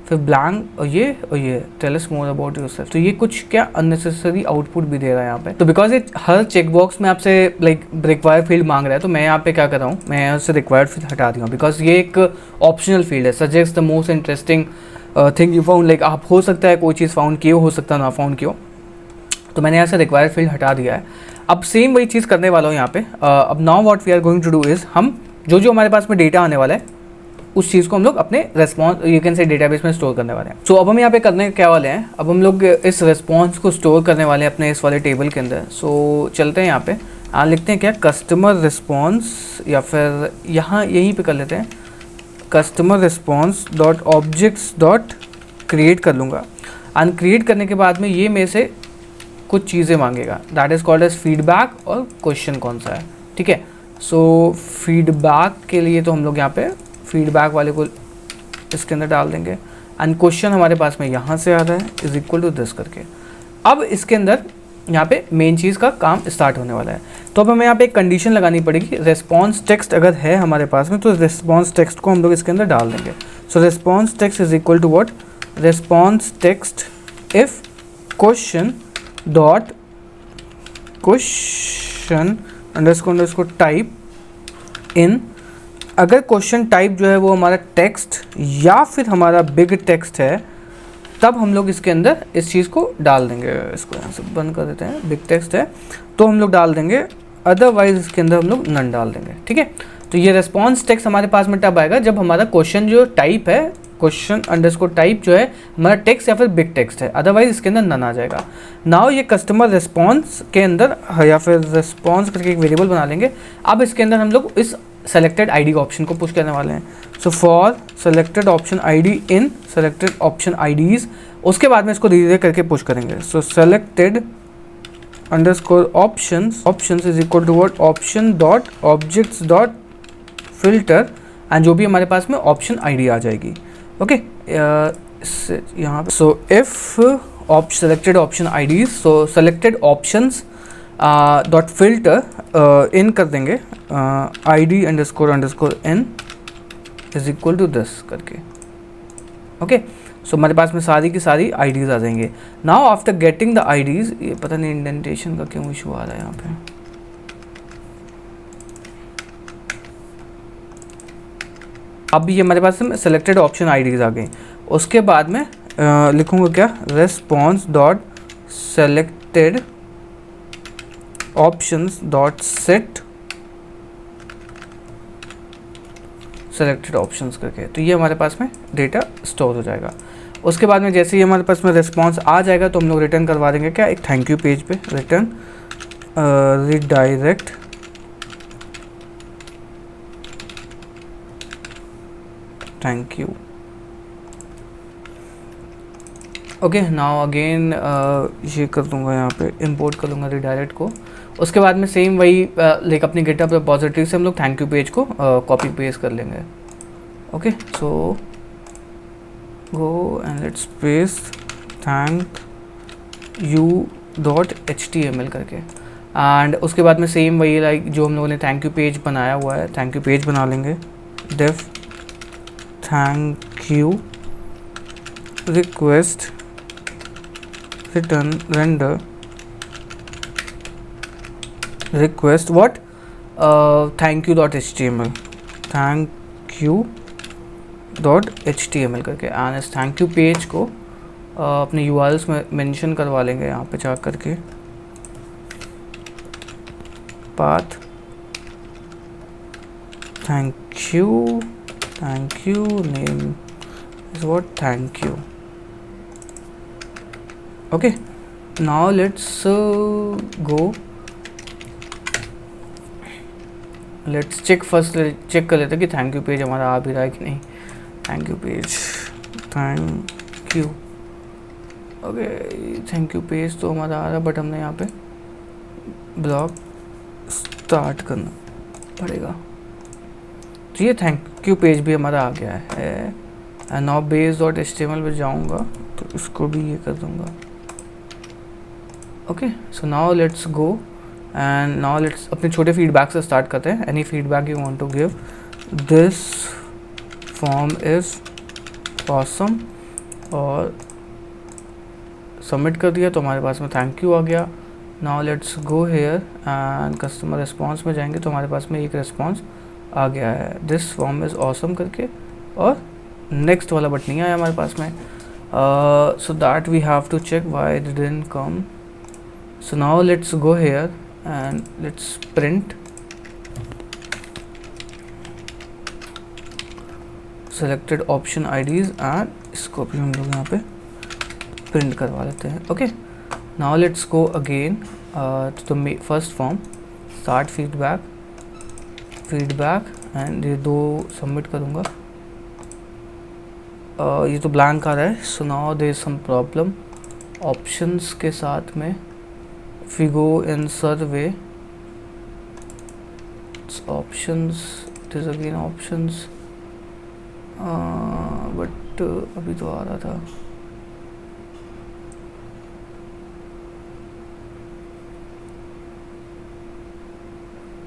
फिर ब्लैंक और ये tell us more about yourself. तो ये कुछ क्या अननेसेसरी आउटपुट भी दे रहा है यहाँ पे. तो बिकॉज ये हर चेकबॉक्स में आपसे लाइक रिक्वायर्ड फील्ड मांग रहा है, तो मैं यहाँ पे क्या कर रहा हूँ, मैं यहाँ से रिक्वायर्ड फील्ड हटा दिया हूँ बिकॉज ये एक ऑप्शनल फील्ड है. Suggest the most interesting thing you found, like आप हो सकता है कोई चीज़ फाउंड की हो सकता है ना फाउंड की हो. तो मैंने यहाँ से रिक्वायर्ड फील्ड हटा दिया है. अब सेम वही चीज़ करने वाला हूँ यहाँ पे. अब now what we are going to do is, हम जो हमारे पास में डेटा आने वाला है उस चीज़ को हम लोग अपने रेस्पॉन्स यू कैन से डेटाबेस में स्टोर करने वाले हैं. सो अब हम यहाँ पे करने क्या वाले हैं, अब हम लोग इस रेस्पॉन्स को स्टोर करने वाले हैं अपने इस वाले टेबल के अंदर. सो चलते हैं यहाँ पे, लिखते हैं क्या, कस्टमर रिस्पॉन्स, या फिर यहाँ यहीं पे कर लेते हैं customer response dot objects dot create कर लूँगा. एंड क्रिएट करने के बाद में ये मेरे से कुछ चीज़ें मांगेगा, that is called as feedback, और क्वेश्चन कौन सा है. ठीक है, सो फीडबैक के लिए तो हम लोग यहाँ पे फीडबैक वाले को इसके अंदर डाल देंगे. एंड क्वेश्चन हमारे पास में यहाँ से आ रहा है इज इक्वल टू दिस करके. अब इसके अंदर यहाँ पे मेन चीज़ का काम स्टार्ट होने वाला है. तो अब हमें यहाँ पे एक कंडीशन लगानी पड़ेगी, रिस्पॉन्स टेक्स्ट अगर है हमारे पास में तो रिस्पॉन्स टेक्स्ट को हम लोग इसके अंदर डाल देंगे. So response text is equal to what, response text if question dot question underscore type in. अगर क्वेश्चन टाइप जो है वो हमारा टेक्स्ट या फिर हमारा बिग टेक्स्ट है तब हम लोग इसके अंदर इस चीज़ को डाल देंगे। इसको यहाँ से बंद कर देते हैं, बिग टेक्स्ट है तो हम लोग डाल देंगे, अदरवाइज इसके अंदर हम लोग नन डाल देंगे। ठीक है, तो ये रिस्पॉन्स टेक्स्ट हमारे पास में तब आएगा जब हमारा क्वेश्चन जो टाइप है, क्वेश्चन अंडरस्कोर टाइप जो है हमारा टेक्स्ट या फिर बिग टेक्स्ट है, अदरवाइज इसके अंदर नन आ जाएगा। नाउ ये कस्टमर रिस्पॉन्स के अंदर या फिर रिस्पॉन्स करके एक वेरिएबल बना लेंगे। अब इसके अंदर हम लोग इस सेलेक्टेड आईडी ऑप्शन को पुश करने वाले हैं। So for selected option ID in selected option IDs, उसके बाद में इसको धीरे धीरे करके पुश करेंगे। So selected underscore options is equal to what, option dot objects dot filter, and जो भी हमारे पास में ऑप्शन आईडी आ जाएगी। ओके, यहाँ पे so if selected option IDs, so selected options dot filter in कर देंगे, ID underscore in is equal to this करके। ओके, सो हमारे पास में सारी की सारी आईडीज आ जाएंगे। Now after getting the IDs, ये पता नहीं इंडेंटेशन का क्यों इशू आ रहा है यहाँ पे। अब ये हमारे पास में सेलेक्टेड ऑप्शन आईडीज आ गई। उसके बाद में लिखूंगा क्या, response dot selected options dot set selected options करके, तो ये हमारे पास में डेटा स्टोर हो जाएगा। उसके बाद में जैसे ही हमारे पास में रिस्पॉन्स आ जाएगा तो हम लोग रिटर्न करवा देंगे क्या, एक थैंक यू पेज पे return redirect thank you. Okay, now again ये कर दूंगा, यहाँ पे इंपोर्ट कर लूँगा रिडायरेक्ट को। उसके बाद में सेम वही लाइक अपनी गिटहब रिपॉजिटरी से हम लोग थैंक यू पेज को कॉपी पेस्ट कर लेंगे। Okay, so go and let's paste thank you dot HTML करके, एंड उसके बाद में सेम वही लाइक जो हम लोगों ने थैंक यू पेज बनाया हुआ है, थैंक यू पेज बना लेंगे। Def thank you request return render request what, thank you dot HTML, thank you dot HTML करके, एंड इस थैंक यू पेज को अपने URLs में मेंशन करवा लेंगे यहाँ पे जा करके। Path thank you name is what, thank you. Okay, now let's go, let's check first, check कर लेते हैं कि थैंक यू पेज हमारा आ भी रहा है कि नहीं। Thank you page, thank you, okay thank you page तो हमारा आ रहा है, बट हमने यहाँ पे ब्लॉग स्टार्ट करना पड़ेगा। तो ये थैंक यू पेज भी हमारा आ गया है। And now base dot HTML पे जाऊँगा तो इसको भी ये कर दूँगा। Okay, so now let's go and now let's अपने छोटे फीडबैक से स्टार्ट करते हैं। Any feedback you want to give, this form is awesome, और सबमिट कर दिया तो हमारे पास में थैंक यू आ गया। Now let's go here and customer response में जाएंगे तो हमारे पास में एक रिस्पॉन्स आ गया है, दिस फॉर्म इज़ ऑसम करके, और नेक्स्ट वाला बटन नहीं आया हमारे पास में। So that we have to check why it didn't come. So now let's go here and let's print selected option IDs, and इसको भी हम लोग यहाँ पे प्रिंट करवा लेते हैं। Okay, now let's go again to the first form, start feedback and ये दो सबमिट करूँगा। ये तो ब्लैंक आ रहा है। So now there is some problem options के साथ में। If we go in survey options, it is again options, but अभी तो आ रहा था।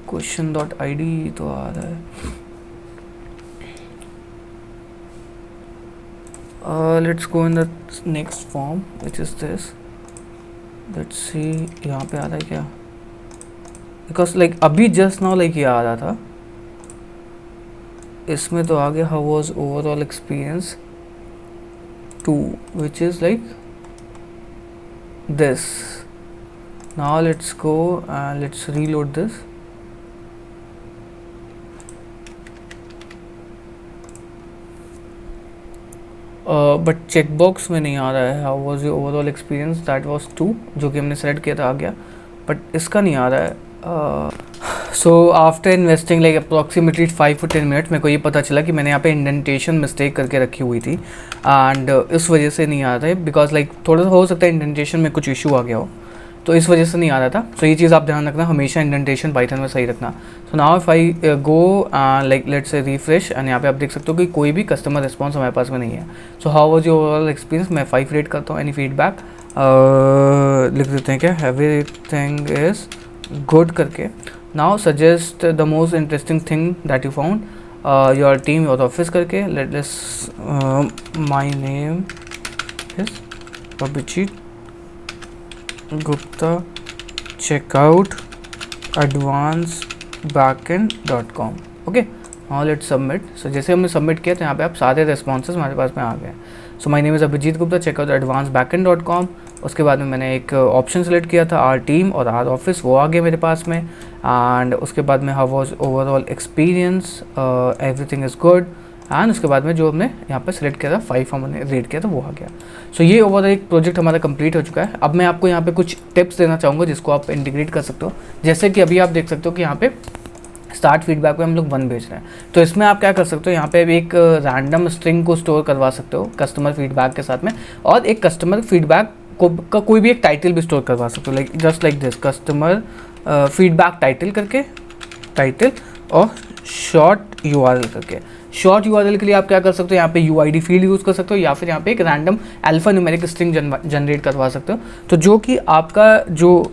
क्वेश्चन डॉट ID तो आ रहा है। Let's go in the next form which is this. Let's see यहाँ पे आ रहा है क्या, because like अभी just now like ये आ रहा था, इसमें तो आ गया how was overall experience 2 which is like this. Now let's go and let's reload this. But checkbox में नहीं आ रहा है. How was your overall experience? That was 2 जो कि हमने सेलेक्ट किया था, आ गया, बट इसका नहीं आ रहा है. So after investing like approximately 5 to 10 minute मेरे को ये पता चला कि मैंने यहाँ पे इंडेंटेशन मिस्टेक करके रखी हुई थी एंड इस वजह से नहीं आ रहा है. बिकॉज लाइक थोड़ा सा हो सकता है इंडेंटेशन में कुछ इशू आ गया हो, तो इस वजह से नहीं आ रहा था. सो ये चीज़ आप ध्यान रखना, हमेशा इंडेंटेशन पाइथन में सही रखना. So now if I go like let's say refresh and यहाँ पे आप देख सकते हो कि कोई भी कस्टमर रिस्पॉन्स हमारे पास में नहीं है. So how was your overall experience? मैं 5 रेट करता हूँ. एनी फीडबैक लिख देते हैं क्या, एवरीथिंग इज गुड करके. Now suggest the most interesting thing that you found, your team your office करके. Let us my name is Abhijit Gupta, checkout advancedbackend.com. Okay, हाँ लेट्स सबमिट. सो जैसे हमने सबमिट किया तो यहाँ पे आप सारे रेस्पॉन्सेज हमारे पास में आ गए. So my name is Abhijit Gupta, checkout advancedbackend.com. उसके बाद में मैंने एक ऑप्शन सेलेक्ट किया था, आर टीम और आर ऑफिस, वो आ गया मेरे पास में. एंड उसके बाद में how was overall experience, everything is good. And उसके बाद में जो हमने यहाँ पे सेलेक्ट किया था 5 हमने रेट किया था, वो आ गया. सो ये ओवरऑल एक प्रोजेक्ट हमारा कंप्लीट हो चुका है. अब मैं आपको यहाँ पे कुछ टिप्स देना चाहूँगा जिसको आप इंटीग्रेट कर सकते हो. जैसे कि अभी आप देख सकते हो कि यहाँ पे स्टार्ट फीडबैक में हम लोग 1 भेज रहे हैं, तो इसमें आप क्या कर सकते हो, यहाँ पे एक रैंडम स्ट्रिंग को स्टोर करवा सकते हो कस्टमर फीडबैक के साथ में, और एक कस्टमर फीडबैक का कोई भी एक टाइटल भी स्टोर करवा सकते हो, like just like this customer feedback title करके, टाइटल और शॉर्ट URL करके. शॉर्ट URL के लिए आप क्या कर सकते हो, यहाँ पे UID फील्ड यूज़ कर सकते हो, या फिर यहाँ पे एक random alpha numeric string generate करवा सकते हो. तो जो कि आपका जो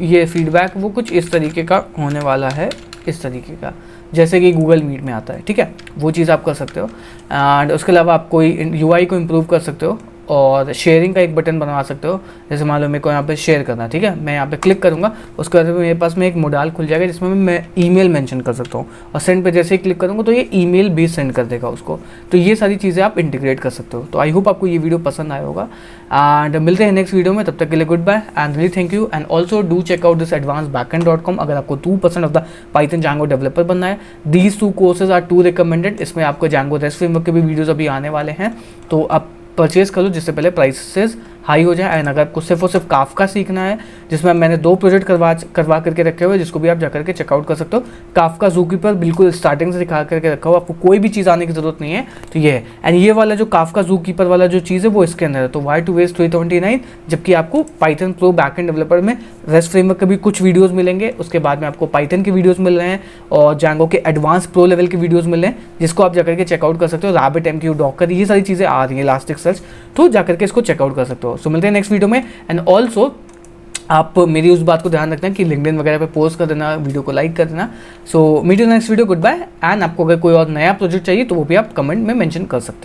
ये फीडबैक वो कुछ इस तरीके का होने वाला है, इस तरीके का जैसे कि गूगल मीट में आता है. ठीक है, वो चीज़ आप कर सकते हो. एंड उसके अलावा आप कोई UI को इम्प्रूव कर सकते हो और शेयरिंग का एक बटन बनवा सकते हो. जैसे मान लो मेरे को यहाँ पे शेयर करना है, ठीक है, मैं यहाँ पे क्लिक करूँगा, उसके बाद मेरे पास में एक मोडाल खुल जाएगा जिसमें मैं ईमेल मेंशन कर सकता हूँ, और सेंड पे जैसे ही क्लिक करूँगा तो ये ईमेल भी सेंड कर देगा उसको. तो ये सारी चीज़ें आप इंटीग्रेट कर सकते हो. तो आई होप आपको ये वीडियो पसंद आया होगा एंड मिलते हैं नेक्स्ट वीडियो में. तब तक के लिए good bye and really thank you. And also do check out this advancedbackend.com अगर आपको 2% of the Python Django developer बनना है. These 2 courses are 2 recommended. इसमें आपको Django REST फ्रेमवर्क के भी वीडियोज़ अभी आने वाले हैं, तो आप परचेज कर लो जिससे पहले प्राइसेस हाई हो जाए. एंड अगर आपको सिर्फ और सिर्फ काफका सीखना है, जिसमें मैंने 2 प्रोजेक्ट करवा करके रखे हुए, जिसको भी आप जाकर के चेकआउट कर सकते हो. काफका ज़ूकीपर बिल्कुल स्टार्टिंग से सिखा करके रखा हो, आपको कोई भी चीज़ आने की ज़रूरत नहीं है. तो ये है. एंड ये वाला जो काफका ज़ूकीपर वाला जो चीज़ है वो इसके अंदर है. तो वाई टू वेस्ट 329, जबकि आपको पाइथन प्रो बैकएंड डेवलपर में रेस्ट फ्रेमवर्क के भी कुछ वीडियोज़ मिलेंगे. उसके बाद में आपको पाइथन के वीडियोज़ मिल रहे हैं और Django के एडवांस प्रो लेवल के वीडियोज़ मिल रहे हैं, जिसको आप जाकर के चेकआउट कर सकते हो. RabbitMQ, डॉकर, ये सारी चीज़ें आ रही हैं, इलास्टिक सर्च, तो जाकर के इसको चेकआउट कर सकते हो. सो मिलते हैं नेक्स्ट वीडियो में. एंड ऑल्सो आप मेरी उस बात को ध्यान रखना कि लिंक्डइन वगैरह पे पोस्ट कर देना, वीडियो को लाइक कर देना. So meet you next video, good bye. And आपको अगर कोई और नया प्रोजेक्ट चाहिए तो वो भी आप कमेंट में मेंशन कर सकते हैं.